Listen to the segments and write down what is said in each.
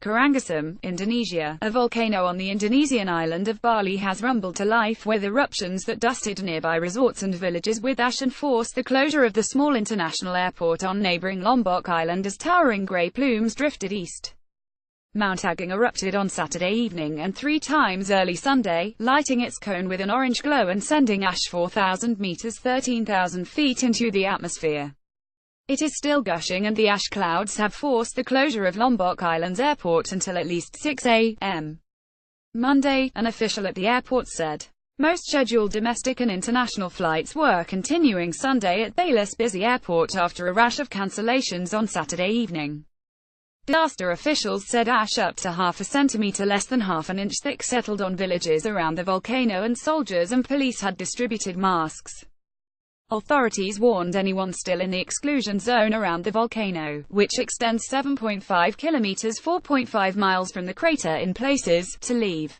Karangasem, Indonesia. A volcano on the Indonesian island of Bali has rumbled to life with eruptions that dusted nearby resorts and villages with ash and forced the closure of the small international airport on neighboring Lombok Island as towering grey plumes drifted east. Mount Agung erupted on Saturday evening and 3 times early Sunday, lighting its cone with an orange glow and sending ash 4,000 meters (13,000 feet) into the atmosphere. It is still gushing and the ash clouds have forced the closure of Lombok Island's airport until at least 6 a.m. Monday, an official at the airport said. Most scheduled domestic and international flights were continuing Sunday at Bali's busy airport after a rash of cancellations on Saturday evening. Disaster officials said ash up to half a centimeter (less than half an inch) thick settled on villages around the volcano and soldiers and police had distributed masks. Authorities warned anyone still in the exclusion zone around the volcano, which extends 7.5 kilometers (4.5 miles) from the crater in places, to leave.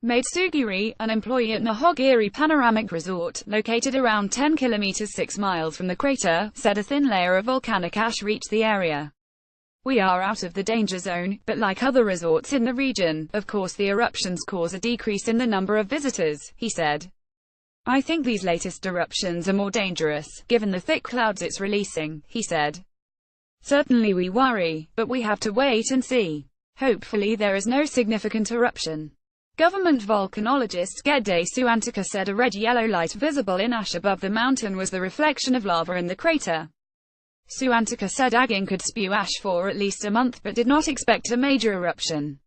Maid Sugiri, an employee at Nahogiri Panoramic Resort, located around 10 kilometers (6 miles) from the crater, said a thin layer of volcanic ash reached the area. We are out of the danger zone, but like other resorts in the region, of course the eruptions cause a decrease in the number of visitors, he said. I think these latest eruptions are more dangerous, given the thick clouds it's releasing, he said. Certainly we worry, but we have to wait and see. Hopefully there is no significant eruption. Government volcanologist Gede Suwantika said a red-yellow light visible in ash above the mountain was the reflection of lava in the crater. Suwantika said Agung could spew ash for at least a month but did not expect a major eruption.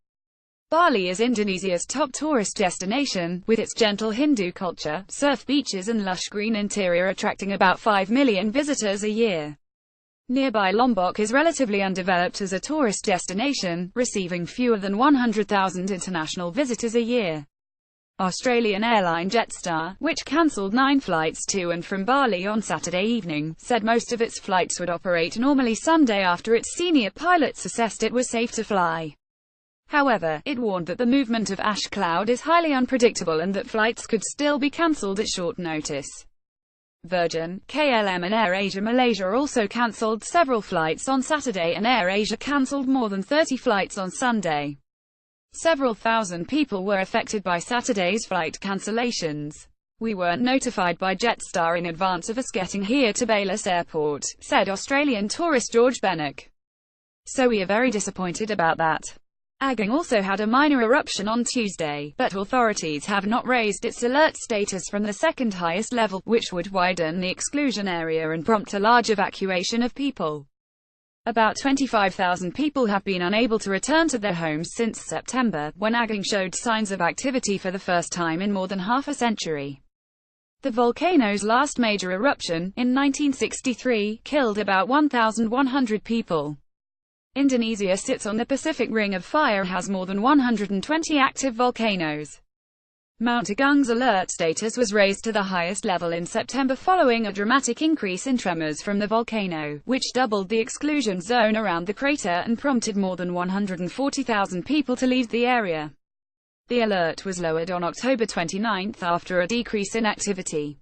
Bali is Indonesia's top tourist destination, with its gentle Hindu culture, surf beaches and lush green interior attracting about 5 million visitors a year. Nearby Lombok is relatively undeveloped as a tourist destination, receiving fewer than 100,000 international visitors a year. Australian airline Jetstar, which cancelled 9 flights to and from Bali on Saturday evening, said most of its flights would operate normally Sunday after its senior pilots assessed it was safe to fly. However, it warned that the movement of ash cloud is highly unpredictable and that flights could still be cancelled at short notice. Virgin, KLM and AirAsia Malaysia also cancelled several flights on Saturday and AirAsia cancelled more than 30 flights on Sunday. Several thousand people were affected by Saturday's flight cancellations. We weren't notified by Jetstar in advance of us getting here to Bali's airport, said Australian tourist George Bennock. So we are very disappointed about that. Agung also had a minor eruption on Tuesday, but authorities have not raised its alert status from the second highest level, which would widen the exclusion area and prompt a large evacuation of people. About 25,000 people have been unable to return to their homes since September, when Agung showed signs of activity for the first time in more than half a century. The volcano's last major eruption, in 1963, killed about 1,100 people. Indonesia sits on the Pacific Ring of Fire, has more than 120 active volcanoes. Mount Agung's alert status was raised to the highest level in September following a dramatic increase in tremors from the volcano, which doubled the exclusion zone around the crater and prompted more than 140,000 people to leave the area. The alert was lowered on October 29 after a decrease in activity.